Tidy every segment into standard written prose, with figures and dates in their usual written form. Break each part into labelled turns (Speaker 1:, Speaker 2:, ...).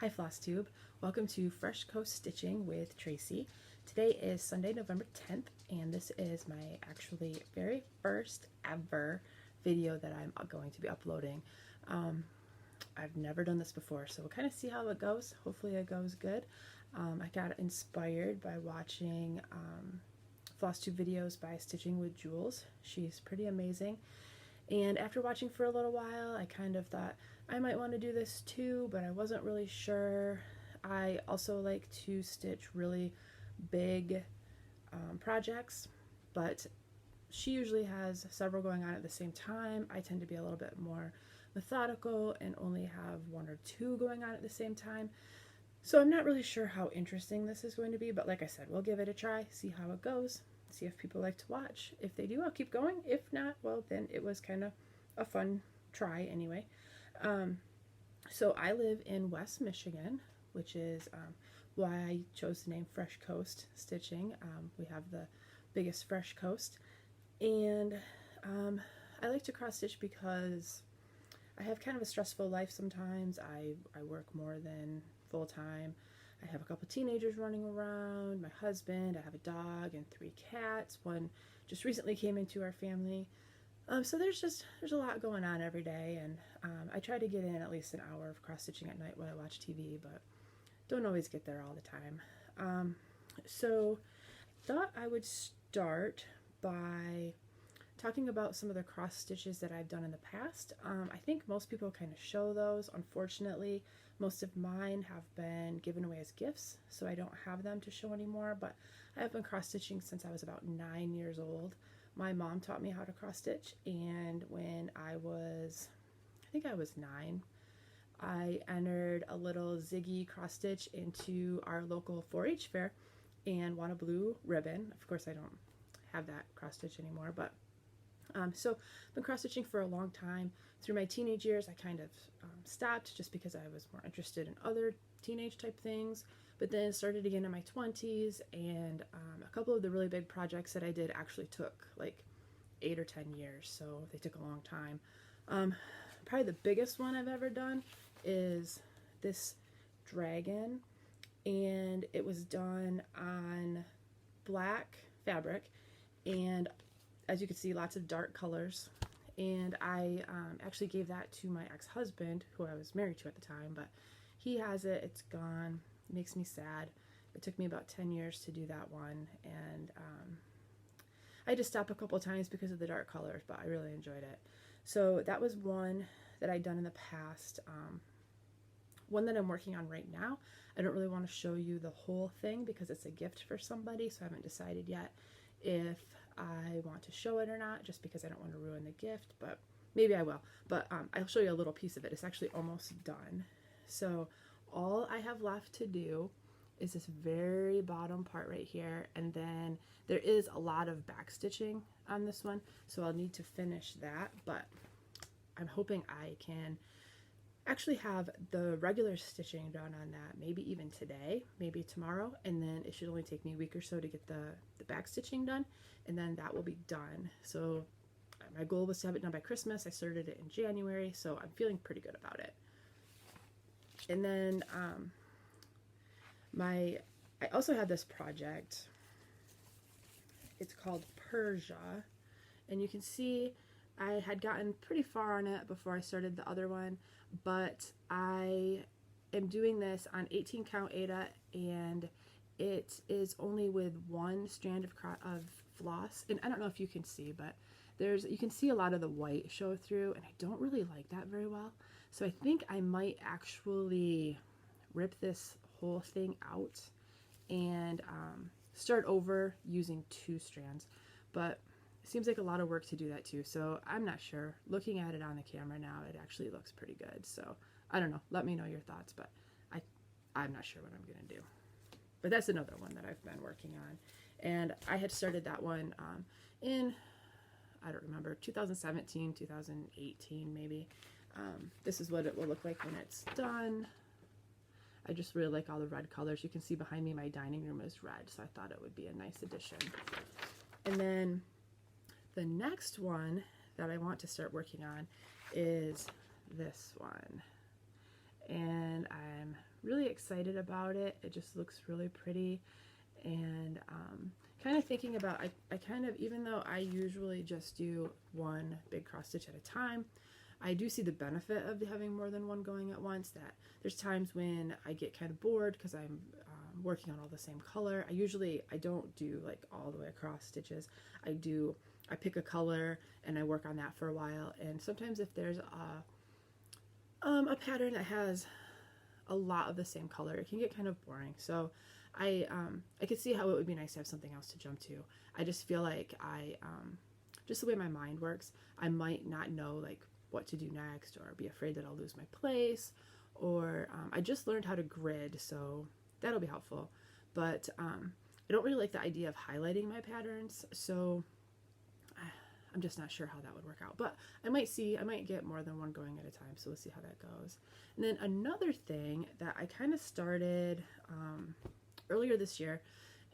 Speaker 1: Hi Flosstube, welcome to Fresh Coast Stitching with Tracy. Today is Sunday, November 10th, and this is my actually very first ever video that I'm going to be uploading. I've never done this before, so we'll kind of see how it goes. Hopefully it goes good. I got inspired by watching Flosstube videos by Stitching with Jules. She's pretty amazing. And after watching for a little while, I kind of thought I might want to do this too, but I wasn't really sure. I also like to stitch really big projects, but she usually has several going on at the same time. I tend to be a little bit more methodical and only have one or two going on at the same time. So I'm not really sure how interesting this is going to be, but like I said, we'll give it a try, see how it goes, see if people like to watch. If they do, I'll keep going. If not, well, then it was kind of a fun try anyway. So I live in West Michigan, which is why I chose the name Fresh Coast Stitching. We have the biggest fresh coast, and I like to cross stitch because I have kind of a stressful life sometimes. I work more than full time. I have a couple teenagers running around, my husband, I have a dog and 3 cats. One just recently came into our family. So there's a lot going on every day, and I try to get in at least an hour of cross stitching at night while I watch TV, but don't always get there all the time. So I thought I would start by talking about some of the cross stitches that I've done in the past. I think most people kind of show those. Unfortunately, most of mine have been given away as gifts, so I don't have them to show anymore, but I have been cross stitching since I was about 9 years old. My mom taught me how to cross stitch, and when I think I was 9, I entered a little Ziggy cross stitch into our local 4-H fair and won a blue ribbon. Of course, I don't have that cross stitch anymore, but so I've been cross stitching for a long time. Through my teenage years, I kind of stopped just because I was more interested in other teenage type things, but then started again in my 20s, and a couple of the really big projects that I did actually took like 8 or 10 years, so they took a long time. Probably the biggest one I've ever done is this dragon, and it was done on black fabric, and as you can see, lots of dark colors. And I actually gave that to my ex-husband, who I was married to at the time, but he has it. It's gone. It makes me sad. It took me about 10 years to do that one, and I had to stop a couple times because of the dark colors, but I really enjoyed it. So that was one that I'd done in the past. One that I'm working on right now, I don't really want to show you the whole thing because it's a gift for somebody, so I haven't decided yet if I want to show it or not, just because I don't want to ruin the gift, but maybe I will. But I'll show you a little piece of it. It's actually almost done. So all I have left to do is this very bottom part right here, and then there is a lot of back stitching on this one, so I'll need to finish that, but I'm hoping I can actually have the regular stitching done on that, maybe even today, maybe tomorrow, and then it should only take me a week or so to get the back stitching done, and then that will be done. So my goal was to have it done by Christmas. I started it in January, so I'm feeling pretty good about it. And then I also had this project. It's called Persia, and you can see I had gotten pretty far on it before I started the other one, but I am doing this on 18 count Aida, and it is only with one strand of floss, and I don't know if you can see, but you can see a lot of the white show through, and I don't really like that very well. So I think I might actually rip this whole thing out and start over using 2 strands, but it seems like a lot of work to do that too, so I'm not sure. Looking at it on the camera now, it actually looks pretty good, so I don't know. Let me know your thoughts, but I'm not sure what I'm gonna do. But that's another one that I've been working on, and I had started that one in, I don't remember, 2017, 2018 maybe. This is what it will look like when it's done. I just really like all the red colors. You can see behind me my dining room is red, so I thought it would be a nice addition. And then the next one that I want to start working on is this one. And I'm really excited about it. It just looks really pretty, and kind of thinking about, I kind of, even though I usually just do one big cross stitch at a time, I do see the benefit of having more than one going at once. That there's times when I get kind of bored because I'm working on all the same color. I don't do like all the way across stitches. I pick a color and I work on that for a while, and sometimes if there's a pattern that has a lot of the same color, it can get kind of boring. So I could see how it would be nice to have something else to jump to. I just feel like just the way my mind works, I might not know like what to do next, or be afraid that I'll lose my place, or I just learned how to grid, so that'll be helpful. But I don't really like the idea of highlighting my patterns, so I'm just not sure how that would work out. But I might get more than one going at a time, so we'll see how that goes. And then another thing that I kind of started earlier this year,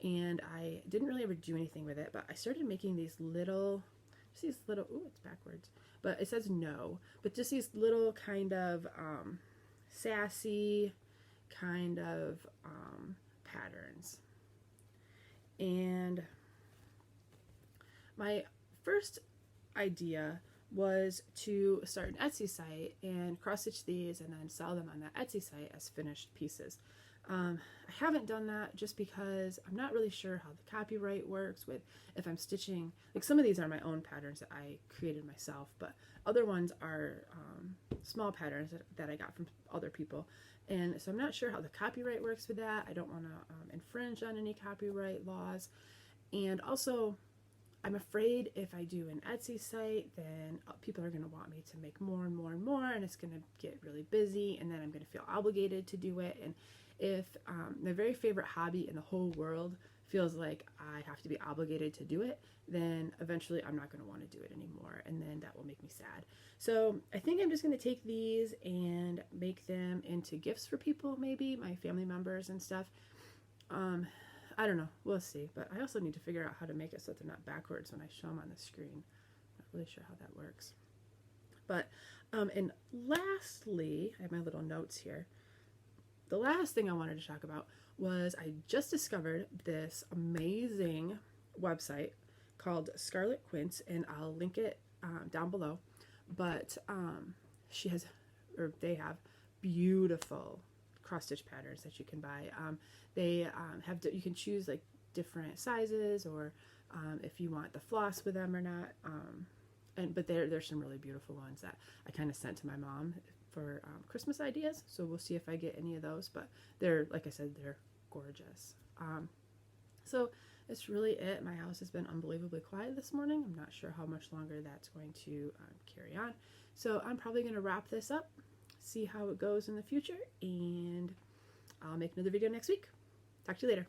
Speaker 1: and I didn't really ever do anything with it, but I started making these little, ooh, it's backwards, but it says no, but just these little kind of sassy kind of patterns. And my first idea was to start an Etsy site and cross stitch these and then sell them on that Etsy site as finished pieces. I haven't done that just because I'm not really sure how the copyright works with if I'm stitching, like some of these are my own patterns that I created myself, but other ones are small patterns that I got from other people. And so I'm not sure how the copyright works with that. I don't want to infringe on any copyright laws. And also, I'm afraid if I do an Etsy site, then people are going to want me to make more and more and more, and it's going to get really busy, and then I'm going to feel obligated to do it. And if my very favorite hobby in the whole world feels like I have to be obligated to do it, then eventually I'm not going to want to do it anymore, and then that will make me sad. So I think I'm just going to take these and make them into gifts for people, maybe my family members and stuff. I don't know, we'll see, but I also need to figure out how to make it so that they're not backwards when I show them on the screen. Not really sure how that works. But and lastly, I have my little notes here. The last thing I wanted to talk about was I just discovered this amazing website called Scarlet Quince, and I'll link it down below. But they have beautiful cross stitch patterns that you can buy. They you can choose like different sizes, or if you want the floss with them or not. But there's some really beautiful ones that I kind of sent to my mom for Christmas ideas. So we'll see if I get any of those. But they're, like I said, they're gorgeous. So that's really it. My house has been unbelievably quiet this morning. I'm not sure how much longer that's going to carry on. So I'm probably going to wrap this up, see how it goes in the future, and I'll make another video next week. Talk to you later.